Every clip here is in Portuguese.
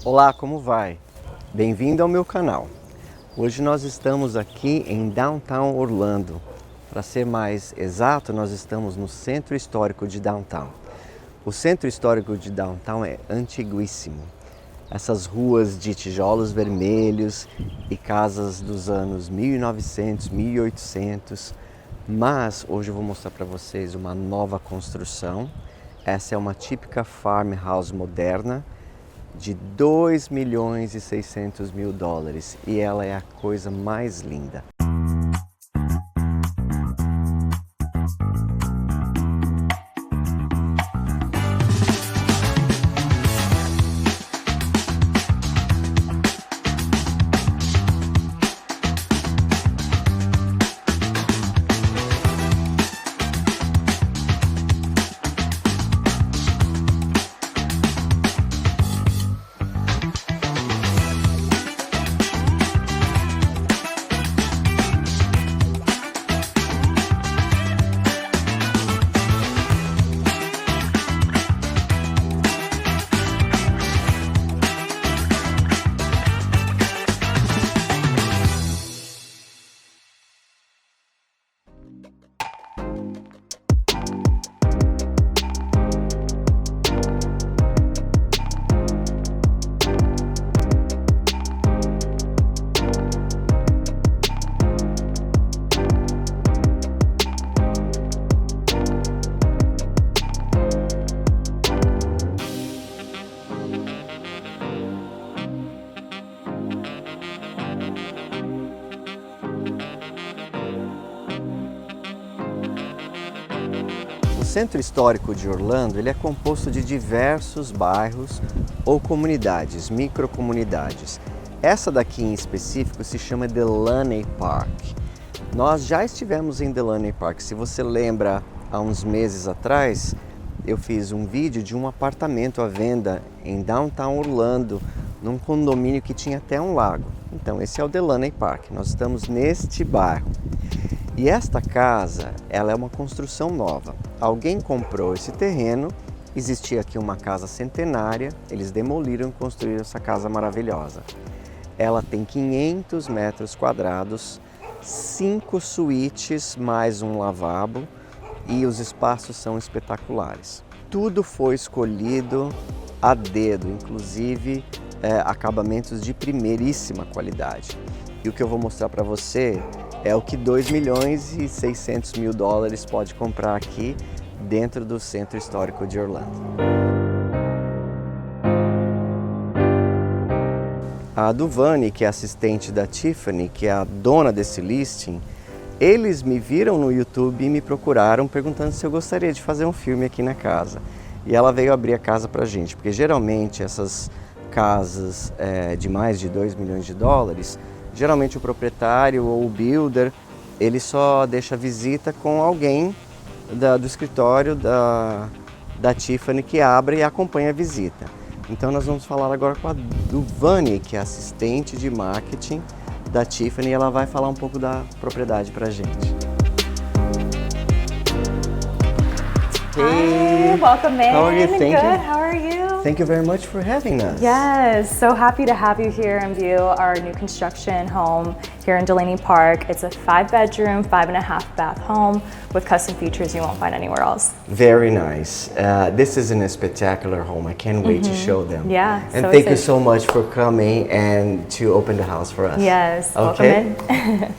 Olá, como vai? Bem-vindo ao meu canal. Hoje nós estamos aqui em Downtown Orlando. Para ser mais exato, nós estamos no Centro Histórico de Downtown. O Centro Histórico de Downtown é antiguíssimo. Essas ruas de tijolos vermelhos e casas dos anos 1900, 1800. Mas hoje eu vou mostrar para vocês uma nova construção. Essa é uma típica farmhouse moderna de 2.600.000 dólares e ela é a coisa mais linda. O Centro Histórico de Orlando ele é composto de diversos bairros ou comunidades, microcomunidades. Essa daqui em específico se chama Delaney Park. Nós já estivemos em Delaney Park. Se você lembra, há uns meses atrás, eu fiz um vídeo de um apartamento à venda em Downtown Orlando, num condomínio que tinha até um lago. Então, esse é o Delaney Park. Nós estamos neste bairro. E esta casa, ela é uma construção nova. Alguém comprou esse terreno, existia aqui uma casa centenária, eles demoliram e construíram essa casa maravilhosa. Ela tem 500 metros quadrados, 5 suítes mais um lavabo e os espaços são espetaculares. Tudo foi escolhido a dedo, inclusive acabamentos de primeiríssima qualidade. E o que eu vou mostrar para você é o que 2.600.000 dólares pode comprar aqui dentro do Centro Histórico de Orlando. A Duvani, que é assistente da Tiffany, que é a dona desse listing, eles me viram no YouTube e me procuraram perguntando se eu gostaria de fazer um filme aqui na casa. E ela veio abrir a casa pra gente, porque geralmente essas casas de mais de 2 milhões de dólares, geralmente o proprietário ou o builder, ele só deixa visita com alguém do escritório da Tiffany que abre e acompanha a visita. Então nós vamos falar agora com a Duvani, que é assistente de marketing da Tiffany, e ela vai falar um pouco da propriedade pra gente. Hi, welcome in. How are you? Thank Good. you. How are you? Thank you very much for having us. Yes, so happy to have you here and view our new construction home here in Delaney Park. It's a 5-bedroom, 5.5-bath home with custom features you won't find anywhere else. Very nice. This is a spectacular home. I can't wait to show them. Yeah, And so thank you excited. so much for coming and to open the house for us. Yes, Okay? welcome in.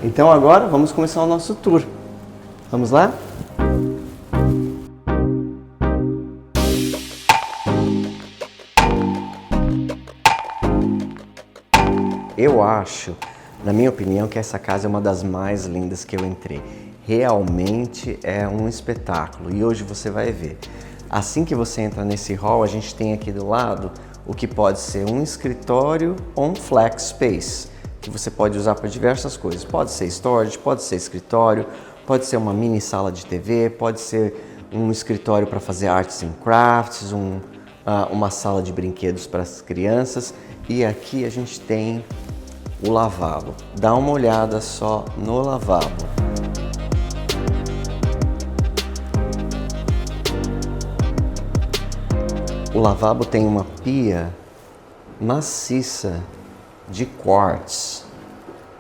Então agora vamos começar o nosso tour. Vamos lá? Eu acho, na minha opinião, que essa casa é uma das mais lindas que eu entrei. Realmente é um espetáculo e hoje você vai ver. Assim que você entra nesse hall, a gente tem aqui do lado o que pode ser um escritório ou um flex space, que você pode usar para diversas coisas. Pode ser storage, pode ser escritório, pode ser uma mini sala de TV, pode ser um escritório para fazer arts and crafts, uma sala de brinquedos para as crianças. E aqui a gente tem o lavabo. Dá uma olhada só no lavabo. O lavabo tem uma pia maciça de quartz.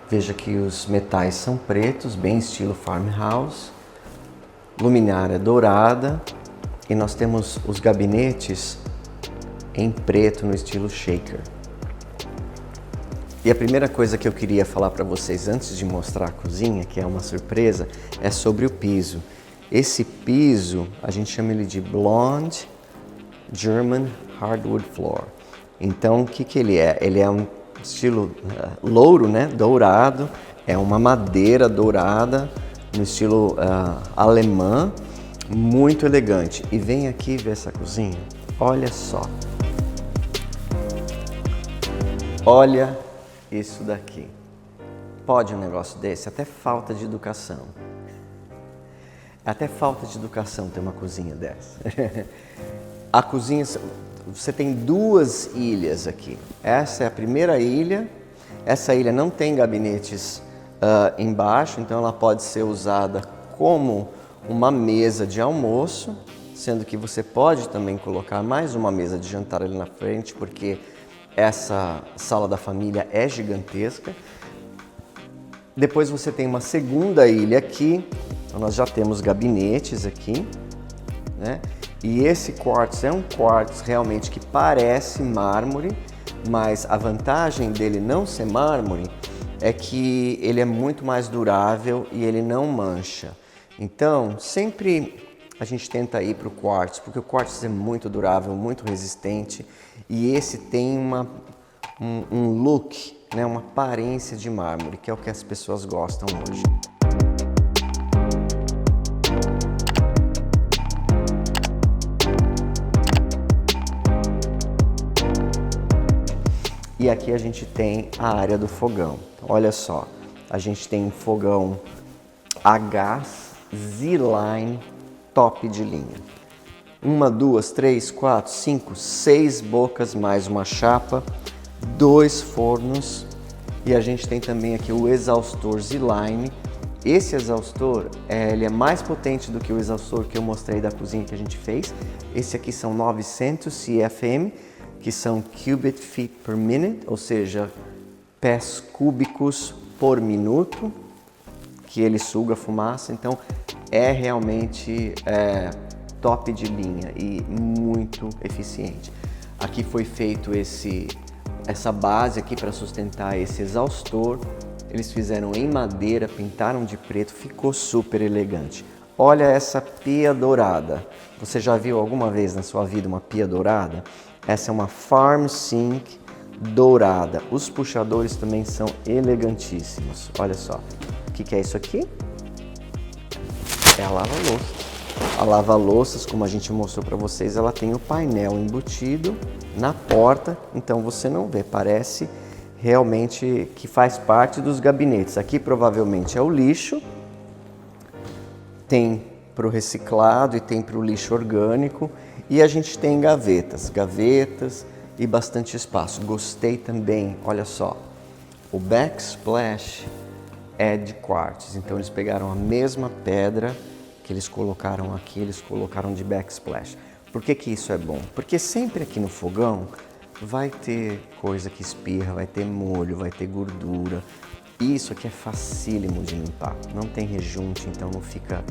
Veja que os metais são pretos, bem estilo farmhouse, luminária dourada, e nós temos os gabinetes em preto no estilo shaker. E a primeira coisa que eu queria falar para vocês antes de mostrar a cozinha, que é uma surpresa, é sobre o piso. Esse piso, a gente chama ele de Blonde German Hardwood Floor. Então, o que ele é? Ele é um estilo louro, né? Dourado, é uma madeira dourada, no estilo alemã, muito elegante. E vem aqui ver essa cozinha, olha só. Olha isso daqui. Pode um negócio desse? Até falta de educação. Até falta de educação ter uma cozinha dessa. A cozinha, você tem duas ilhas aqui. Essa é a primeira ilha. Essa ilha não tem gabinetes embaixo, então ela pode ser usada como uma mesa de almoço, sendo que você pode também colocar mais uma mesa de jantar ali na frente, porque essa sala da família é gigantesca. Depois você tem uma segunda ilha aqui, então nós já temos gabinetes aqui, né? E esse quartz é um quartz realmente que parece mármore, mas a vantagem dele não ser mármore é que ele é muito mais durável e ele não mancha. Então, sempre a gente tenta ir para o quartz, porque o quartz é muito durável, muito resistente, e esse tem um look, né, uma aparência de mármore, que é o que as pessoas gostam hoje. E aqui a gente tem a área do fogão. Então, olha só, a gente tem um fogão a gás Z-Line top de linha. 1, 2, 3, 4, 5, 6 bocas, mais uma chapa, 2 fornos, e a gente tem também aqui o exaustor Z-Line. Esse exaustor, ele é mais potente do que o exaustor que eu mostrei da cozinha que a gente fez. Esse aqui são 900 CFM, que são cubic feet per minute, ou seja, pés cúbicos por minuto, que ele suga a fumaça. Então é realmente top de linha e muito eficiente. Aqui foi feito essa base aqui para sustentar esse exaustor. Eles fizeram em madeira, pintaram de preto, ficou super elegante. Olha essa pia dourada. Você já viu alguma vez na sua vida uma pia dourada? Essa é uma Farm Sink dourada. Os puxadores também são elegantíssimos. Olha só. O que é isso aqui? É a lava-louça. A lava-louças, como a gente mostrou para vocês, ela tem o painel embutido na porta, então você não vê, parece realmente que faz parte dos gabinetes. Aqui provavelmente é o lixo, tem para o reciclado e tem para o lixo orgânico, e a gente tem gavetas e bastante espaço. Gostei também, olha só, o backsplash é de quartz, então eles pegaram a mesma pedra que eles colocaram aqui, eles colocaram de backsplash. Por que que isso é bom? Porque sempre aqui no fogão vai ter coisa que espirra, vai ter molho, vai ter gordura. Isso aqui é facílimo de limpar, não tem rejunte, então não fica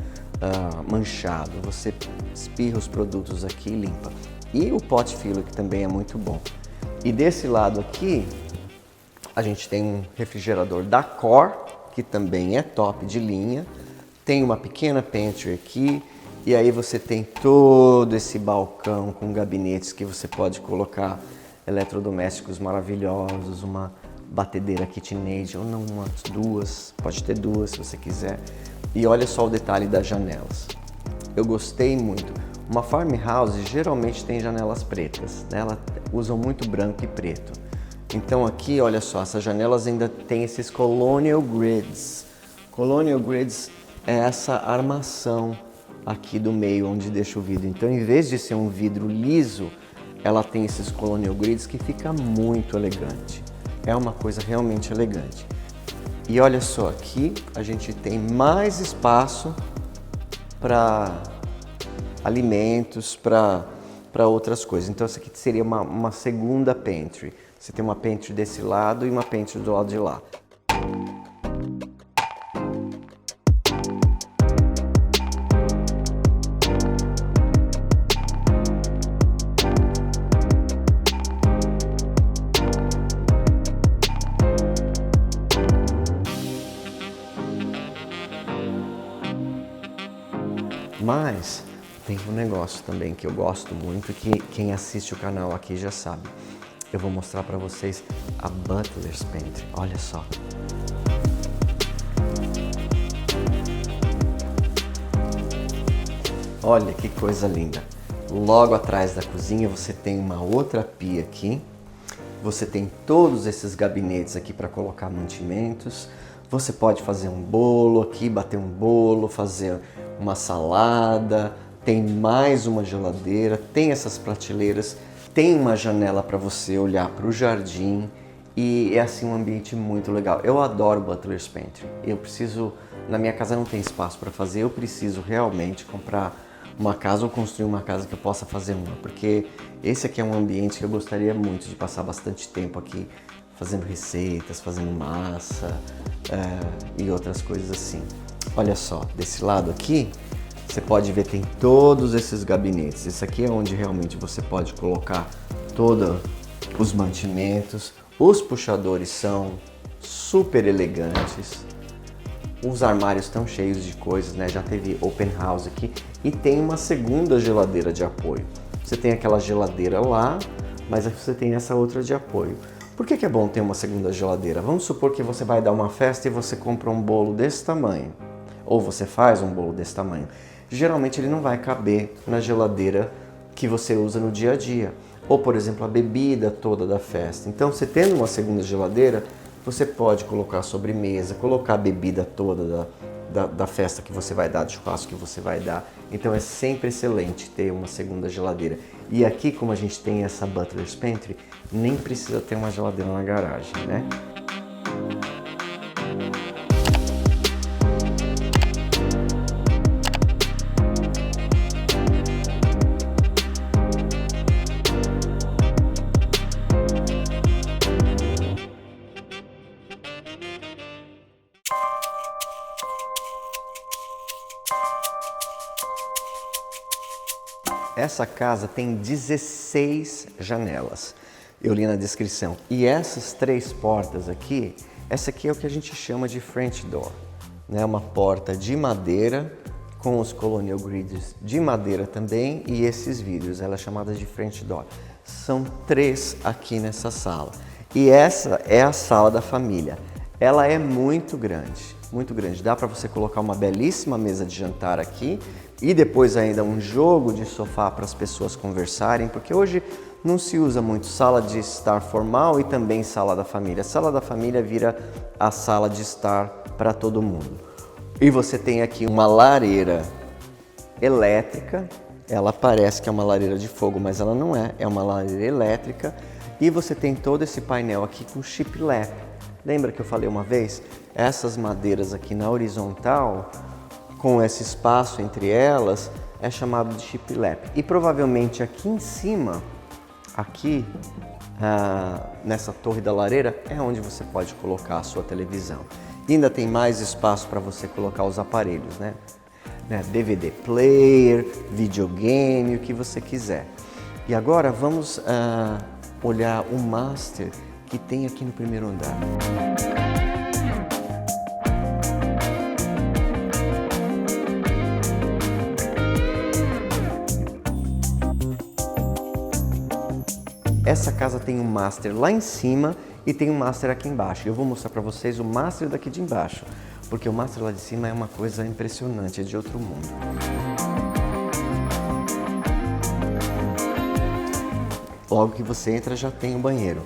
manchado. Você espirra os produtos aqui e limpa. E o pot filler, que também é muito bom. E desse lado aqui, a gente tem um refrigerador da Core, que também é top de linha. Tem uma pequena pantry aqui, e aí você tem todo esse balcão com gabinetes que você pode colocar eletrodomésticos maravilhosos, uma batedeira KitchenAid, ou não, umas duas, pode ter duas se você quiser. E olha só o detalhe das janelas. Eu gostei muito. Uma farmhouse geralmente tem janelas pretas, né? Elas usam muito branco e preto. Então aqui, olha só, essas janelas ainda tem esses colonial grids. Colonial grids é essa armação aqui do meio onde deixa o vidro. Então, em vez de ser um vidro liso, ela tem esses colonial grids que fica muito elegante. É uma coisa realmente elegante. E olha só, aqui a gente tem mais espaço para alimentos, para outras coisas. Então, essa aqui seria uma segunda pantry. Você tem uma pantry desse lado e uma pantry do lado de lá. Mas tem um negócio também que eu gosto muito, que quem assiste o canal aqui já sabe. Eu vou mostrar para vocês a Butler's Pantry. Olha só. Olha que coisa linda. Logo atrás da cozinha você tem uma outra pia aqui. Você tem todos esses gabinetes aqui para colocar mantimentos. Você pode fazer um bolo aqui, bater um bolo, fazer uma salada. Tem mais uma geladeira, tem essas prateleiras, tem uma janela para você olhar para o jardim e é assim um ambiente muito legal. Eu adoro Butler's Pantry. Na minha casa não tem espaço para fazer, eu preciso realmente comprar uma casa ou construir uma casa que eu possa fazer uma, porque esse aqui é um ambiente que eu gostaria muito de passar bastante tempo aqui fazendo receitas, fazendo massa e outras coisas assim. Olha só, desse lado aqui você pode ver, tem todos esses gabinetes. Esse aqui é onde realmente você pode colocar todos os mantimentos. Os puxadores são super elegantes. Os armários estão cheios de coisas, né? Já teve open house aqui. E tem uma segunda geladeira de apoio. Você tem aquela geladeira lá, mas você tem essa outra de apoio. Por que é bom ter uma segunda geladeira? Vamos supor que você vai dar uma festa e você compra um bolo desse tamanho. Ou você faz um bolo desse tamanho. Geralmente ele não vai caber na geladeira que você usa no dia a dia. Ou, por exemplo, a bebida toda da festa. Então, você tendo uma segunda geladeira, você pode colocar a sobremesa, colocar a bebida toda da festa que você vai dar, do churrasco que você vai dar. Então, é sempre excelente ter uma segunda geladeira. E aqui, como a gente tem essa Butler's Pantry, nem precisa ter uma geladeira na garagem, né? Essa casa tem 16 janelas, eu li na descrição. E essas 3 portas aqui, essa aqui é o que a gente chama de French Door, né? Uma porta de madeira com os colonial grids de madeira também e esses vidros, ela é chamada de French Door. São 3 aqui nessa sala. E essa é a sala da família. Ela é muito grande, muito grande. Dá para você colocar uma belíssima mesa de jantar aqui e depois ainda um jogo de sofá para as pessoas conversarem, porque hoje não se usa muito sala de estar formal e também sala da família. A sala da família vira a sala de estar para todo mundo. E você tem aqui uma lareira elétrica, ela parece que é uma lareira de fogo, mas ela não é, é uma lareira elétrica. E você tem todo esse painel aqui com shiplap. Lembra que eu falei uma vez? Essas madeiras aqui na horizontal, com esse espaço entre elas, é chamado de shiplap. E provavelmente aqui em cima, aqui nessa torre da lareira, é onde você pode colocar a sua televisão. E ainda tem mais espaço para você colocar os aparelhos, né? DVD player, videogame, o que você quiser. E agora vamos olhar o master que tem aqui no primeiro andar. Essa casa tem um master lá em cima e tem um master aqui embaixo. Eu vou mostrar para vocês o master daqui de embaixo, porque o master lá de cima é uma coisa impressionante, é de outro mundo. Logo que você entra já tem o banheiro.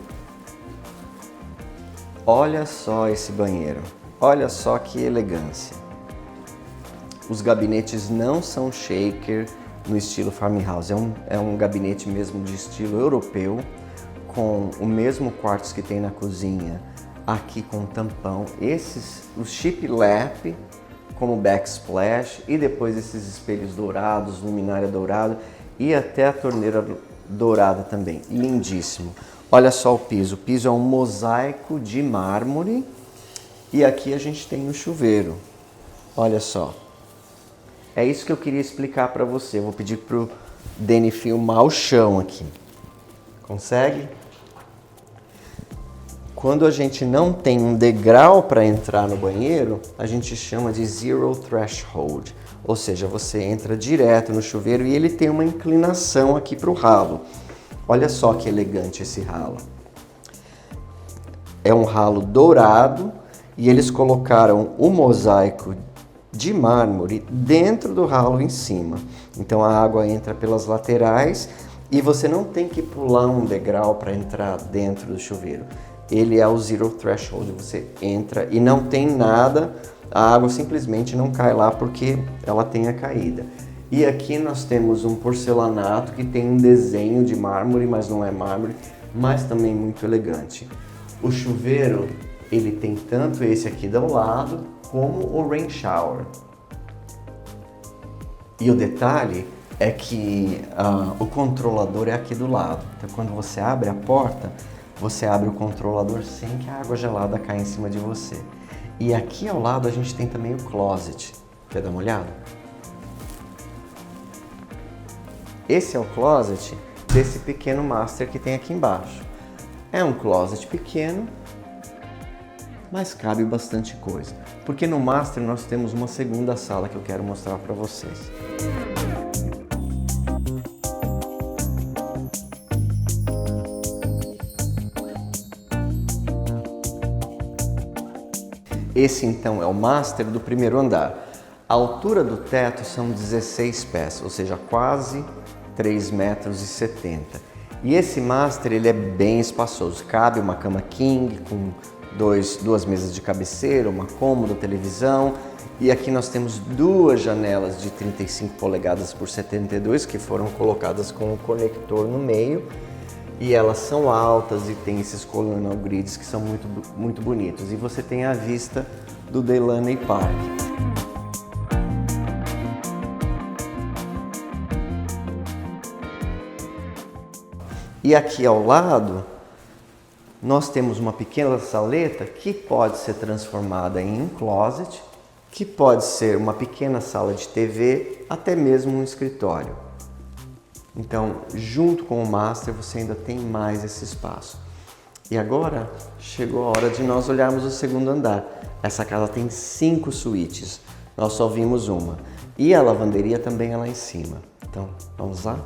Olha só esse banheiro, olha só que elegância. Os gabinetes não são shaker no estilo farmhouse, é um gabinete mesmo de estilo europeu, com o mesmo quartzo que tem na cozinha, aqui com tampão. Os shiplap como backsplash e depois esses espelhos dourados, luminária dourada e até a torneira dourada também, lindíssimo. Olha só o piso é um mosaico de mármore e aqui a gente tem o chuveiro. Olha só. É isso que eu queria explicar para você. Eu vou pedir pro Deni filmar o chão aqui. Consegue? Quando a gente não tem um degrau para entrar no banheiro, a gente chama de zero threshold. Ou seja, você entra direto no chuveiro e ele tem uma inclinação aqui para o ralo. Olha só que elegante esse ralo. É um ralo dourado e eles colocaram o mosaico de mármore dentro do ralo em cima. Então a água entra pelas laterais e você não tem que pular um degrau para entrar dentro do chuveiro. Ele é o zero threshold, você entra e não tem nada, a água simplesmente não cai lá porque ela tem a caída. E aqui nós temos um porcelanato que tem um desenho de mármore, mas não é mármore, mas também muito elegante. O chuveiro, ele tem tanto esse aqui do lado, como o rain shower. E o detalhe é que o controlador é aqui do lado. Então quando você abre a porta, você abre o controlador sem que a água gelada caia em cima de você. E aqui ao lado a gente tem também o closet. Quer dar uma olhada? Esse é o closet desse pequeno master que tem aqui embaixo. É um closet pequeno, mas cabe bastante coisa. Porque no master nós temos uma segunda sala que eu quero mostrar para vocês. Esse então é o master do primeiro andar. A altura do teto são 16 pés, ou seja, quase 3,70 metros. E esse master ele é bem espaçoso, cabe uma cama king com duas mesas de cabeceira, uma cômoda, televisão. E aqui nós temos duas janelas de 35 polegadas por 72 que foram colocadas com o conector no meio. E elas são altas e tem esses colonel grids que são muito bonitos. E você tem a vista do Delaney Park. E aqui ao lado, nós temos uma pequena saleta que pode ser transformada em um closet, que pode ser uma pequena sala de TV, até mesmo um escritório. Então, junto com o master, você ainda tem mais esse espaço. E agora, chegou a hora de nós olharmos o segundo andar. Essa casa tem 5 suítes, nós só vimos uma. E a lavanderia também é lá em cima. Então, vamos lá?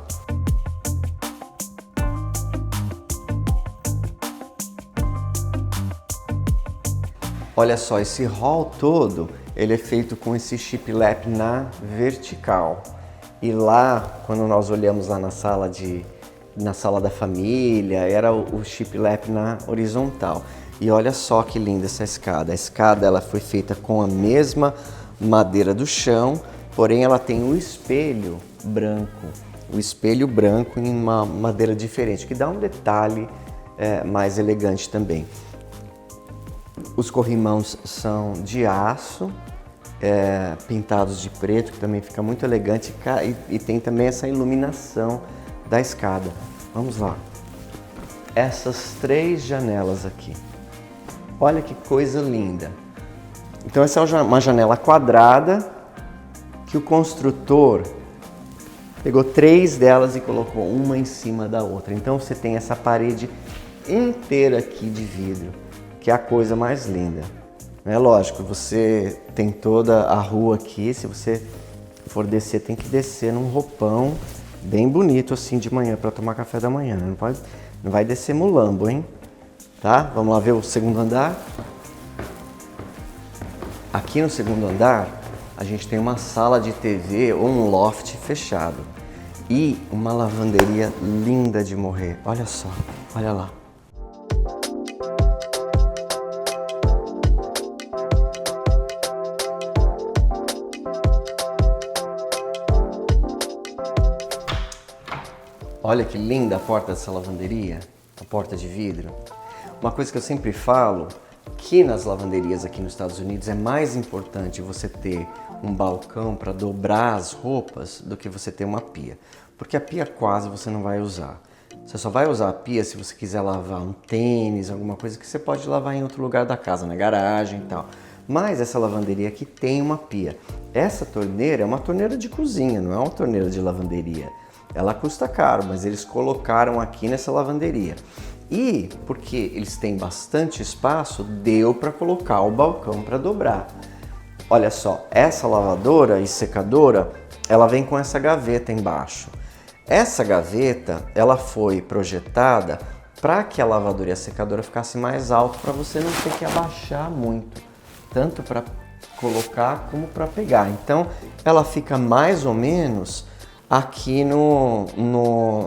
Olha só, esse hall todo, ele é feito com esse shiplap na vertical. E lá, quando nós olhamos lá na sala da família, era o shiplap na horizontal. E olha só que linda essa escada. A escada ela foi feita com a mesma madeira do chão, porém ela tem o espelho branco. O espelho branco em uma madeira diferente, que dá um detalhe mais elegante também. Os corrimãos são de aço, pintados de preto, que também fica muito elegante, e tem também essa iluminação da escada. Vamos lá. Essas 3 janelas aqui. Olha que coisa linda. Então essa é uma janela quadrada que o construtor pegou 3 delas e colocou uma em cima da outra. Então você tem essa parede inteira aqui de vidro, que é a coisa mais linda. É lógico, você tem toda a rua aqui, se você for descer, tem que descer num roupão bem bonito assim de manhã para tomar café da manhã. Não vai descer mulambo, hein? Tá? Vamos lá ver o segundo andar. Aqui no segundo andar, a gente tem uma sala de TV ou um loft fechado e uma lavanderia linda de morrer. Olha só, olha lá. Olha que linda a porta dessa lavanderia, a porta de vidro. Uma coisa que eu sempre falo, que nas lavanderias aqui nos Estados Unidos é mais importante você ter um balcão para dobrar as roupas do que você ter uma pia. Porque a pia quase você não vai usar. Você só vai usar a pia se você quiser lavar um tênis, alguma coisa que você pode lavar em outro lugar da casa, na garagem e tal. Mas essa lavanderia aqui tem uma pia. Essa torneira é uma torneira de cozinha, não é uma torneira de lavanderia. Ela custa caro, mas eles colocaram aqui nessa lavanderia. E porque eles têm bastante espaço, deu para colocar o balcão para dobrar. Olha só, essa lavadora e secadora, ela vem com essa gaveta embaixo. Essa gaveta, ela foi projetada para que a lavadora e a secadora ficasse mais alto, para você não ter que abaixar muito, tanto para colocar como para pegar. Então, ela fica mais ou menos aqui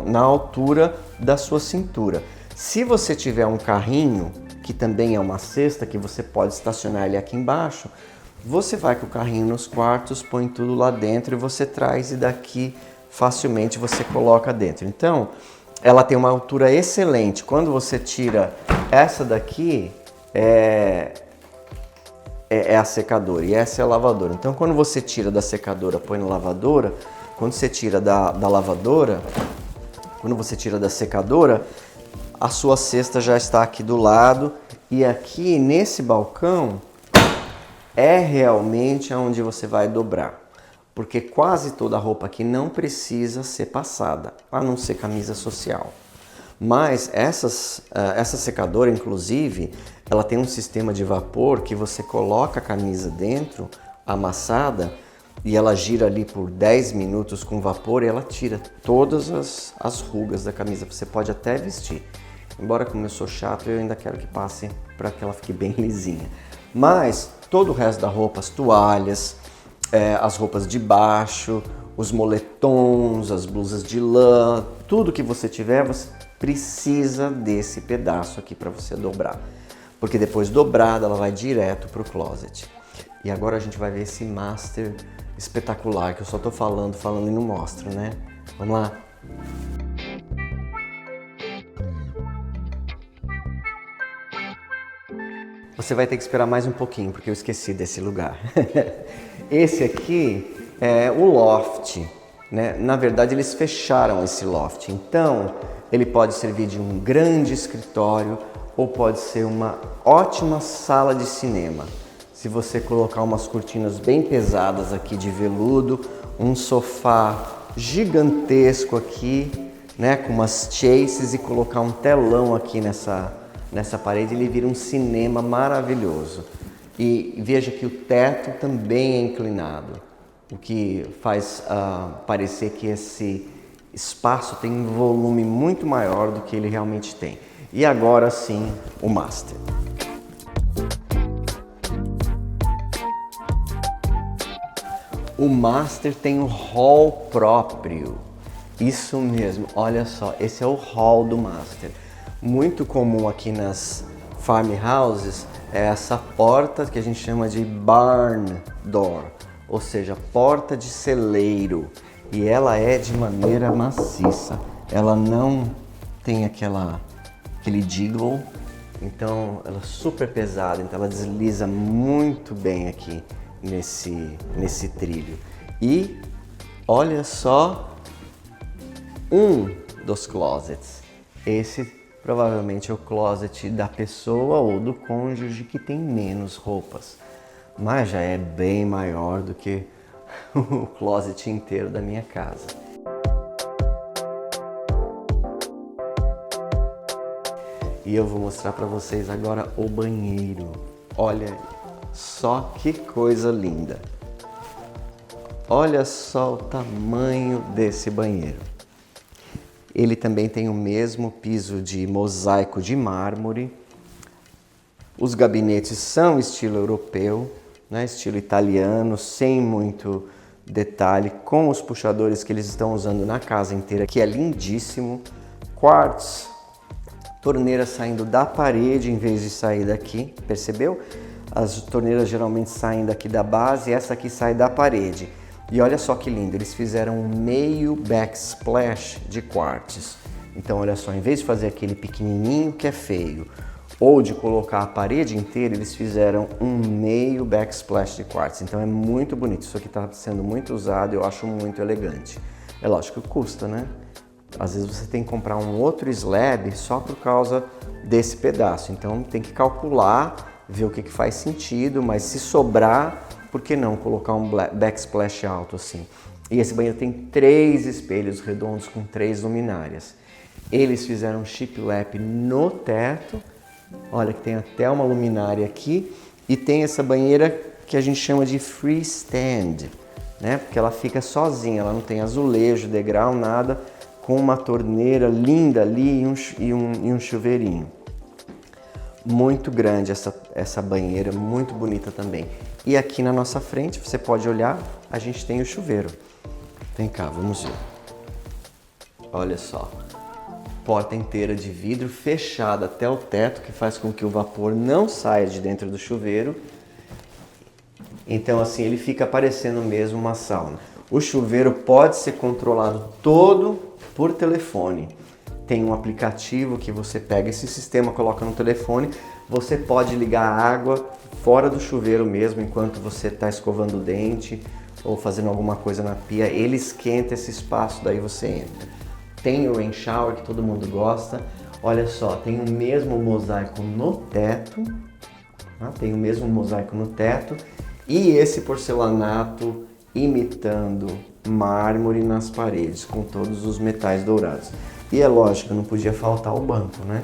na altura da sua cintura. Se você tiver um carrinho, que também é uma cesta, que você pode estacionar ele aqui embaixo, você vai com o carrinho nos quartos, põe tudo lá dentro e você traz e daqui facilmente você coloca dentro. Então, ela tem uma altura excelente. Quando você tira essa daqui, é a secadora e essa é a lavadora. Então, quando você tira da secadora, põe na lavadora, quando você tira da lavadora, quando você tira da secadora, a sua cesta já está aqui do lado e aqui nesse balcão é realmente onde você vai dobrar. Porque quase toda a roupa aqui não precisa ser passada, a não ser camisa social. Mas essa secadora, inclusive, ela tem um sistema de vapor que você coloca a camisa dentro, amassada, e ela gira ali por 10 minutos com vapor e ela tira todas as rugas da camisa. Você pode até vestir. Embora como eu sou chato, eu ainda quero que passe para que ela fique bem lisinha. Mas todo o resto da roupa, as toalhas, as roupas de baixo, os moletons, as blusas de lã, tudo que você tiver, você precisa desse pedaço aqui para você dobrar. Porque depois dobrada, ela vai direto para o closet. E agora a gente vai ver esse master espetacular, que eu só tô falando e não mostro, né? Vamos lá? Você vai ter que esperar mais um pouquinho, porque eu esqueci desse lugar. Esse aqui é o loft, né? Na verdade, eles fecharam esse loft. Então, ele pode servir de um grande escritório ou pode ser uma ótima sala de cinema. Se você colocar umas cortinas bem pesadas aqui de veludo, um sofá gigantesco aqui, né? Com umas chases e colocar um telão aqui nessa parede, ele vira um cinema maravilhoso. E veja que o teto também é inclinado, o que faz parecer que esse espaço tem um volume muito maior do que ele realmente tem. E agora sim, o master. O master tem um hall próprio. Isso mesmo, olha só, esse é o hall do master. Muito comum aqui nas farmhouses é essa porta que a gente chama de barn door, ou seja, porta de celeiro. E ela é de maneira maciça, ela não tem aquele jiggle, então ela é super pesada, então ela desliza muito bem aqui nesse trilho. E olha só um dos closets, esse provavelmente é o closet da pessoa ou do cônjuge que tem menos roupas, mas já é bem maior do que o closet inteiro da minha casa. E eu vou mostrar para vocês agora o banheiro. Olha só que coisa linda. Olha só o tamanho desse banheiro. Ele também tem o mesmo piso de mosaico de mármore. Os gabinetes são estilo europeu, né? Estilo italiano, sem muito detalhe, com os puxadores que eles estão usando na casa inteira, que é lindíssimo. Quartz, torneira saindo da parede em vez de sair daqui, percebeu? As torneiras geralmente saem daqui da base, essa aqui sai da parede. E olha só que lindo, eles fizeram um meio backsplash de quartz. Então olha só, em vez de fazer aquele pequenininho que é feio, ou de colocar a parede inteira, eles fizeram um meio backsplash de quartz. Então é muito bonito, isso aqui está sendo muito usado, eu acho muito elegante. É lógico que custa, né? Às vezes você tem que comprar um outro slab só por causa desse pedaço. Então tem que calcular, ver o que faz sentido, mas se sobrar, por que não colocar um backsplash alto assim? E esse banheiro tem 3 espelhos redondos com 3 luminárias. Eles fizeram shiplap no teto. Olha que tem até uma luminária aqui. E tem essa banheira que a gente chama de freestand, né? Porque ela fica sozinha, ela não tem azulejo, degrau, nada, com uma torneira linda ali e um chuveirinho. Muito grande essa banheira, muito bonita também. E aqui na nossa frente, você pode olhar, a gente tem o chuveiro. Vem cá, vamos ver. Olha só, porta inteira de vidro fechada até o teto, que faz com que o vapor não saia de dentro do chuveiro. Então assim, ele fica parecendo mesmo uma sauna. O chuveiro pode ser controlado todo por telefone. Tem um aplicativo que você pega esse sistema, coloca no telefone, você pode ligar a água fora do chuveiro mesmo, enquanto você está escovando o dente ou fazendo alguma coisa na pia, ele esquenta esse espaço, daí você entra. Tem o rain shower que todo mundo gosta. Olha só, tem o mesmo mosaico no teto, tá? Tem o mesmo mosaico no teto e esse porcelanato imitando mármore nas paredes, com todos os metais dourados. E é lógico, não podia faltar o banco, né?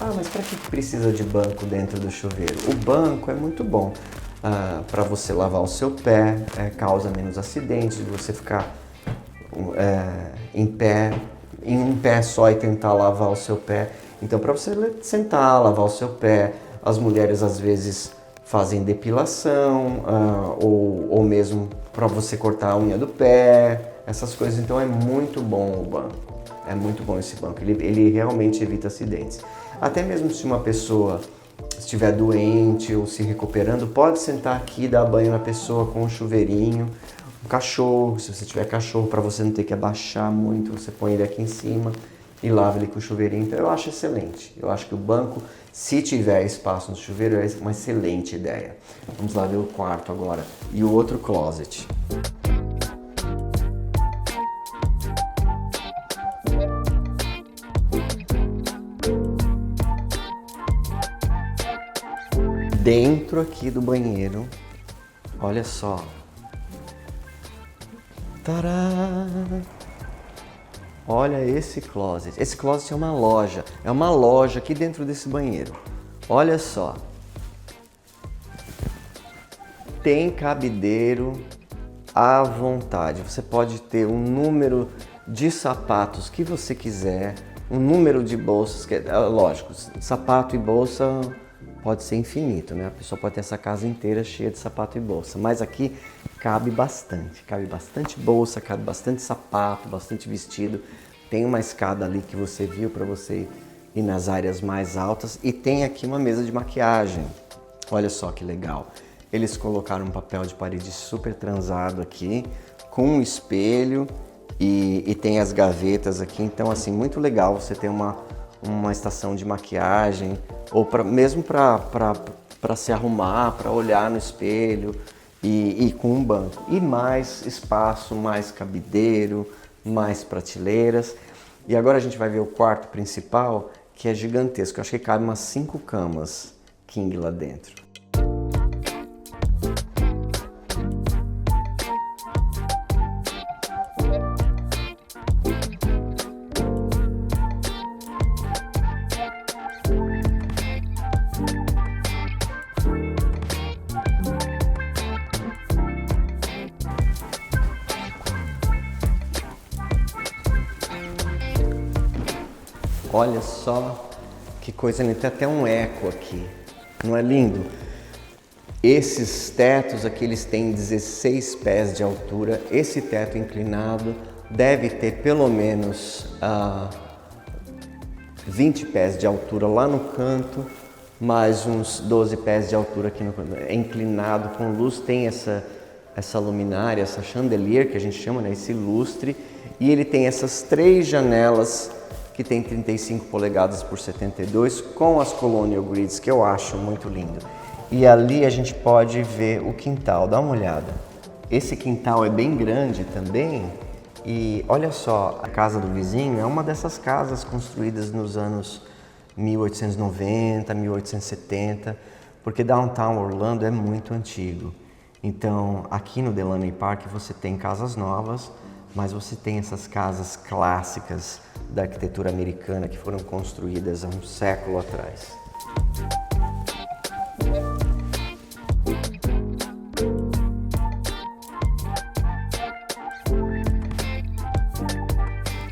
Ah, mas para que precisa de banco dentro do chuveiro? O banco é muito bom para você lavar o seu pé, causa menos acidentes, de você ficar em pé, em um pé só e tentar lavar o seu pé. Então, para você sentar, lavar o seu pé, as mulheres às vezes fazem depilação, ou mesmo para você cortar a unha do pé, essas coisas. Então é muito bom o banco, é muito bom esse banco, ele realmente evita acidentes. Até mesmo se uma pessoa estiver doente ou se recuperando, pode sentar aqui e dar banho na pessoa com um chuveirinho. Um cachorro, se você tiver cachorro, para você não ter que abaixar muito, você põe ele aqui em cima e lava ele com o chuveirinho. Então eu acho excelente. Eu acho que o banco, se tiver espaço no chuveiro, é uma excelente ideia. Vamos lá ver o quarto agora. E o outro closet. Dentro aqui do banheiro, olha só. Tadá! Olha esse closet. Esse closet é uma loja. É uma loja aqui dentro desse banheiro. Olha só. Tem cabideiro à vontade. Você pode ter um número de sapatos que você quiser, um número de bolsas, lógico, sapato e bolsa pode ser infinito, né? A pessoa pode ter essa casa inteira cheia de sapato e bolsa, mas aqui cabe bastante bolsa, cabe bastante sapato, bastante vestido. Tem uma escada ali que você viu para você ir nas áreas mais altas e tem aqui uma mesa de maquiagem. Olha só que legal. Eles colocaram um papel de parede super transado aqui, com um espelho e tem as gavetas aqui, então assim, muito legal você ter uma estação de maquiagem, ou mesmo para se arrumar, para olhar no espelho e com um banco. E mais espaço, mais cabideiro, mais prateleiras. E agora a gente vai ver o quarto principal, que é gigantesco. Eu acho que cabe umas 5 camas king lá dentro. Olha só que coisa linda, tem até um eco aqui, não é lindo? Esses tetos aqui, eles têm 16 pés de altura. Esse teto inclinado deve ter pelo menos 20 pés de altura lá no canto, mais uns 12 pés de altura aqui no canto. É inclinado, com luz, tem essa luminária, essa chandelier que a gente chama, né? Esse lustre, e ele tem essas 3 janelas que tem 35 polegadas por 72 com as Colonial Grids, que eu acho muito lindo. E ali a gente pode ver o quintal, dá uma olhada. Esse quintal é bem grande também E olha só, a casa do vizinho é uma dessas casas construídas nos anos 1890, 1870, porque Downtown Orlando é muito antigo. Então, aqui no Delaney Park você tem casas novas, mas você tem essas casas clássicas da arquitetura americana que foram construídas há um século atrás.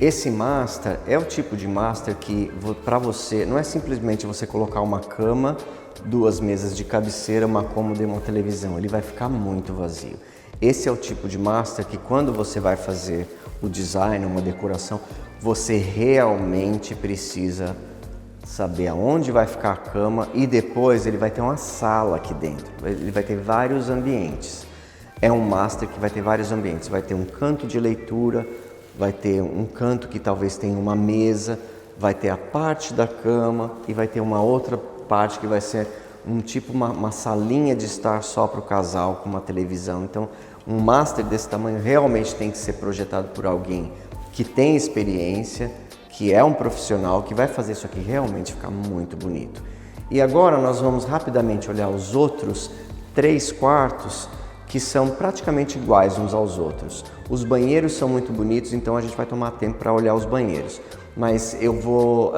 Esse master é o tipo de master que, para você, não é simplesmente você colocar uma cama, 2 mesas de cabeceira, uma cômoda e uma televisão. Ele vai ficar muito vazio. Esse é o tipo de master que, quando você vai fazer o design, uma decoração, você realmente precisa saber aonde vai ficar a cama, e depois ele vai ter uma sala aqui dentro. Ele vai ter vários ambientes. É um master que vai ter vários ambientes. Vai ter um canto de leitura, vai ter um canto que talvez tenha uma mesa, vai ter a parte da cama e vai ter uma outra parte que vai ser uma salinha de estar só para o casal com uma televisão. Então, um master desse tamanho realmente tem que ser projetado por alguém que tem experiência, que é um profissional, que vai fazer isso aqui realmente ficar muito bonito. E agora nós vamos rapidamente olhar os outros 3 quartos que são praticamente iguais uns aos outros. Os banheiros são muito bonitos, então a gente vai tomar tempo para olhar os banheiros. Mas eu vou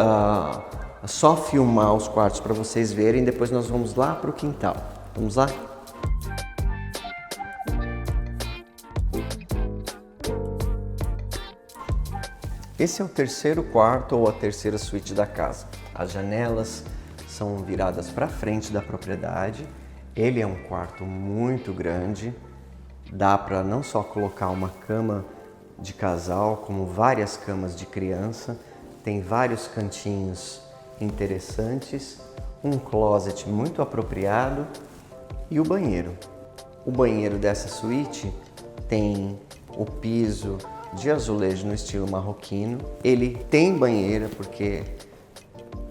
só filmar os quartos para vocês verem, depois nós vamos lá para o quintal. Vamos lá? Esse é o 3º quarto ou a 3ª suíte da casa. As janelas são viradas para frente da propriedade. Ele é um quarto muito grande, dá para não só colocar uma cama de casal, como várias camas de criança, tem vários cantinhos interessantes, um closet muito apropriado e o banheiro. O banheiro dessa suíte tem o piso de azulejo no estilo marroquino. Ele tem banheira porque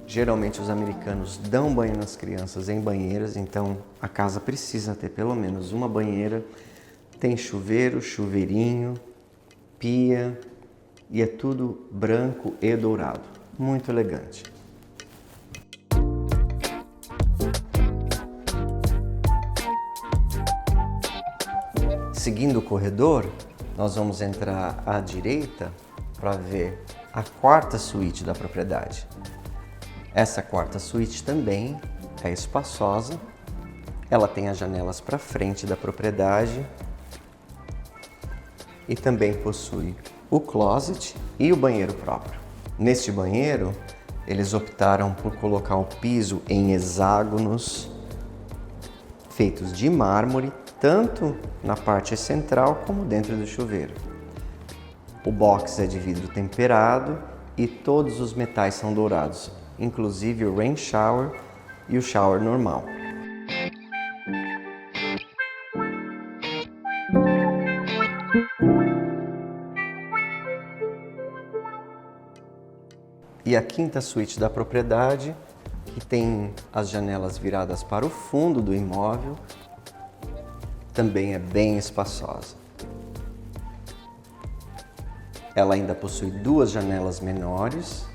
geralmente os americanos dão banho nas crianças em banheiras, então a casa precisa ter pelo menos uma banheira. Tem chuveiro, chuveirinho, pia e é tudo branco e dourado. Muito elegante. Seguindo o corredor, nós vamos entrar à direita para ver a 4ª suíte da propriedade. Essa 4ª suíte também é espaçosa, ela tem as janelas para frente da propriedade e também possui o closet e o banheiro próprio. Neste banheiro, eles optaram por colocar o piso em hexágonos feitos de mármore, tanto na parte central como dentro do chuveiro. O box é de vidro temperado e todos os metais são dourados, inclusive o rain shower e o shower normal. E a 5ª suíte da propriedade, que tem as janelas viradas para o fundo do imóvel, também é bem espaçosa. Ela ainda possui 2 janelas menores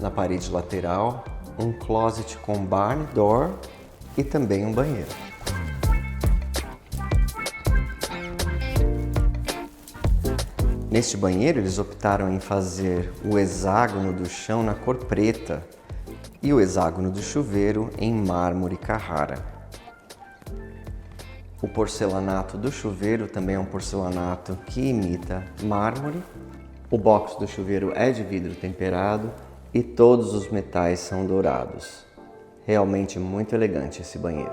na parede lateral, um closet com barn door e também um banheiro. Neste banheiro eles optaram em fazer o hexágono do chão na cor preta e o hexágono do chuveiro em mármore Carrara. O porcelanato do chuveiro também é um porcelanato que imita mármore. O box do chuveiro é de vidro temperado e todos os metais são dourados. Realmente muito elegante esse banheiro.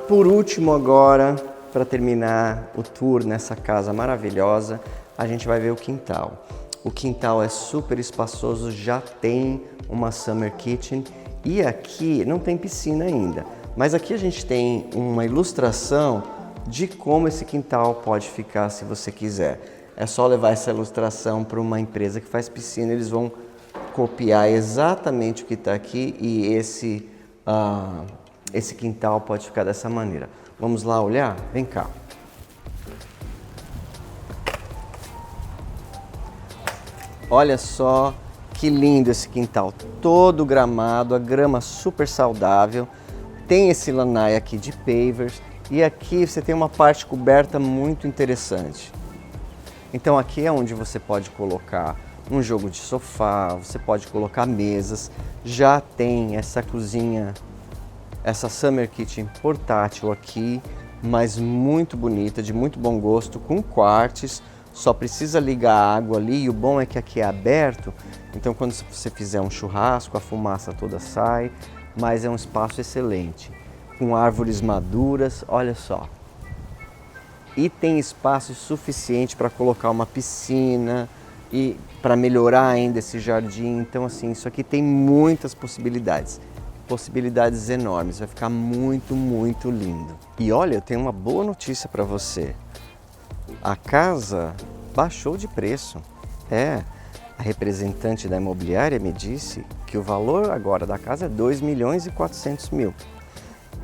Por último agora, para terminar o tour nessa casa maravilhosa, a gente vai ver o quintal. O quintal é super espaçoso, já tem uma summer kitchen e aqui não tem piscina ainda. Mas aqui a gente tem uma ilustração de como esse quintal pode ficar se você quiser. É só levar essa ilustração para uma empresa que faz piscina, eles vão copiar exatamente o que está aqui e esse quintal pode ficar dessa maneira. Vamos lá olhar? Vem cá. Olha só que lindo esse quintal, todo gramado, a grama super saudável. Tem esse lanai aqui de pavers e aqui você tem uma parte coberta muito interessante. Então aqui é onde você pode colocar um jogo de sofá, você pode colocar mesas. Já tem essa cozinha, essa Summer Kitchen portátil aqui, mas muito bonita, de muito bom gosto, com quartz. Só precisa ligar a água ali e o bom é que aqui é aberto, então quando você fizer um churrasco, a fumaça toda sai, mas é um espaço excelente, com árvores maduras, olha só. E tem espaço suficiente para colocar uma piscina e para melhorar ainda esse jardim, então assim, isso aqui tem muitas possibilidades enormes, vai ficar muito, muito lindo. E olha, eu tenho uma boa notícia para você. A casa baixou de preço. A representante da imobiliária me disse que o valor agora da casa é 2.400.000.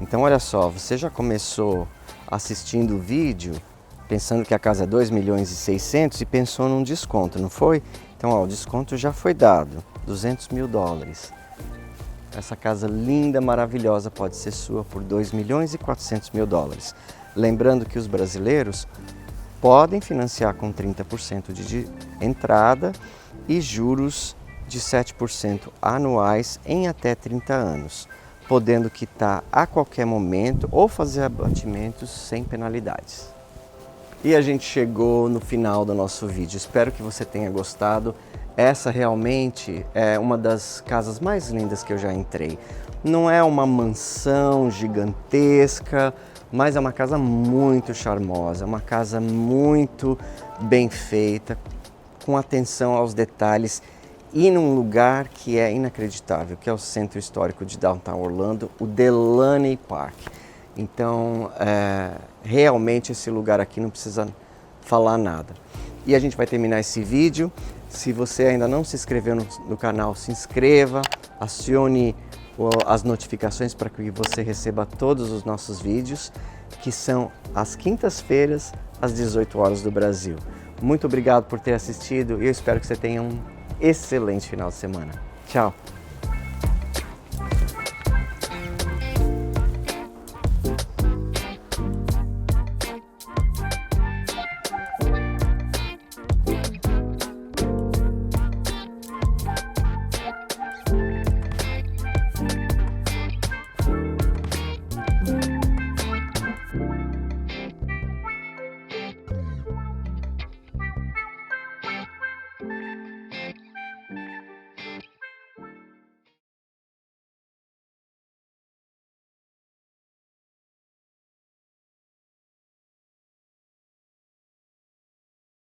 Então olha só, você já começou assistindo o vídeo pensando que a casa é 2.600.000 e pensou num desconto, não foi? Então ó, o desconto já foi dado, $200.000. Essa casa linda, maravilhosa pode ser sua por $2.400.000. Lembrando que os brasileiros podem financiar com 30% de entrada e juros de 7% anuais em até 30 anos, podendo quitar a qualquer momento ou fazer abatimentos sem penalidades. E a gente chegou no final do nosso vídeo, espero que você tenha gostado. Essa realmente é uma das casas mais lindas que eu já entrei. Não é uma mansão gigantesca, mas é uma casa muito charmosa, uma casa muito bem feita, com atenção aos detalhes e num lugar que é inacreditável, que é o Centro Histórico de Downtown Orlando, o Delaney Park. Então, realmente esse lugar aqui não precisa falar nada. E a gente vai terminar esse vídeo. Se você ainda não se inscreveu no canal, se inscreva, acione as notificações para que você receba todos os nossos vídeos, que são às quintas-feiras, às 18 horas do Brasil. Muito obrigado por ter assistido e eu espero que você tenha um excelente final de semana. Tchau!